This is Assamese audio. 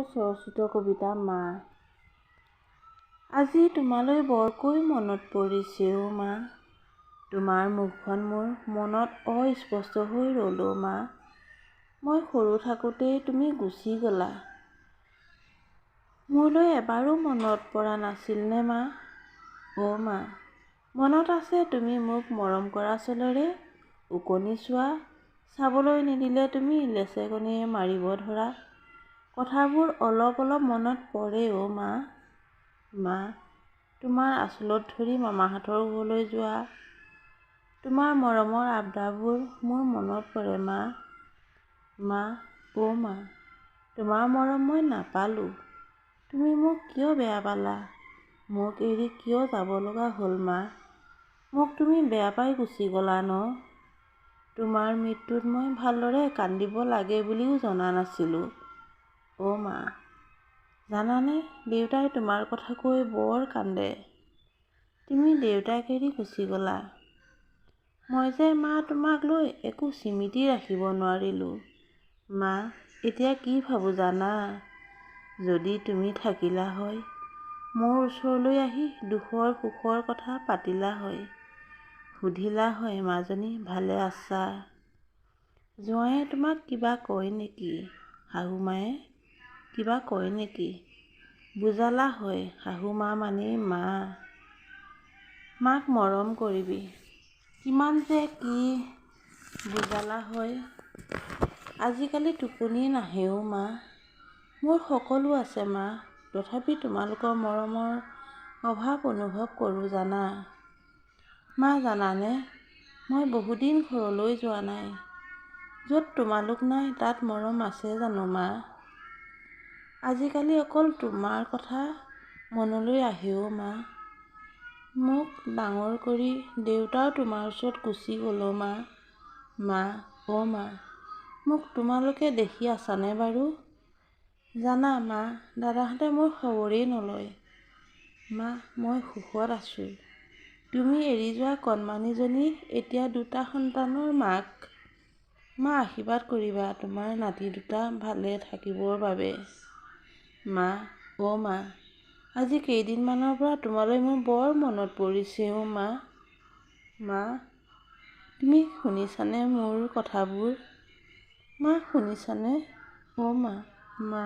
স্বৰচিত কবিতা মা। আজি তোমালৈ বৰকৈ মনত পৰিছে অ' মা। তোমাৰ মুখখন মোৰ মনত অস্পষ্ট হৈ ৰ'ল অ' মা। মই সৰু থাকোঁতেই তুমি গুচি গ'লা। মোলৈ এবাৰো মনত পৰা নাছিল নে মা? অ' মা, মনত আছে তুমি মোক মৰম কৰা চলেৰে ওকণি চোৱা, চাবলৈ নিদিলে তুমি লেচেকনিৰে মাৰিব ধৰা। কথাবোৰ অলপ অলপ মনত পৰে অ' মা। মা, তোমাৰ আঁচলত ধৰি মামাহঁতৰ ঘৰলৈ যোৱা, তোমাৰ মৰমৰ আবদাৰবোৰ মোৰ মনত পৰে মা। মা, অ' মা, তোমাৰ মৰম মই নাপালোঁ। তুমি মোক কিয় বেয়া পালা? মোক এৰি কিয় যাব লগা হ'ল মা? মোক তুমি বেয়া পাই গুচি গ'লা ন? তোমাৰ মৃত্যুত মই ভালদৰে কান্দিব লাগে বুলিও জনা নাছিলোঁ। অ' মা, জানানে দেউতাই তোমাৰ কথা কৈ বৰ কান্দে। তুমি দেউতাক এৰি গুচি গ'লা। মই যে মা তোমাক লৈ একো স্মৃতি ৰাখিব নোৱাৰিলোঁ। মা, এতিয়া কি ভাবোঁ জানা? যদি তুমি থাকিলা হয়, মোৰ ওচৰলৈ আহি দুখৰ সুখৰ কথা পাতিলা হয়, সুধিলা হয় মাজনী ভালে আছা? জোঁৱায়ে তোমাক কিবা কয় নেকি? শাহুমায়ে কিবা কয় নেকি? বুজালা হয় শাহু মা মানেই মা। মাক মৰম কৰিবি, কিমান যে কি বুজালা হয়। আজিকালি টোপনি নাহে অ' মা। মোৰ সকলো আছে মা, তথাপি তোমালোকৰ মৰমৰ অভাৱ অনুভৱ কৰোঁ জানা। মা জানানে, মই বহুদিন ঘৰলৈ যোৱা নাই। য'ত তোমালোক নাই তাত মৰম আছে জানো মা? আজিকালি অকল তোমাৰ কথা মনলৈ আহে অ' মা। মোক ডাঙৰ কৰি দেউতাও তোমাৰ ওচৰত গুচি গ'ল অ' মা। মা, অ' মা, মোক তোমালোকে দেখি আছানে বাৰু? জানা মা, দাদাহঁতে মোৰ খবৰেই নলয়। মা, মই সুখত আছোঁ। তুমি এৰি যোৱা কণমানিজনী এতিয়া 2টা সন্তানৰ মাক। মা, আশীৰ্বাদ কৰিবা তোমাৰ নাতি দুটা ভালে থাকিবৰ বাবে। মা, অ' মা, আজি কেইদিনমানৰ পৰা তোমালৈ মোৰ বৰ মনত পৰিছে অ' মা। মা, তুমি শুনিছানে মোৰ কথাবোৰ? মা, শুনিছানে? অ' মা, মা।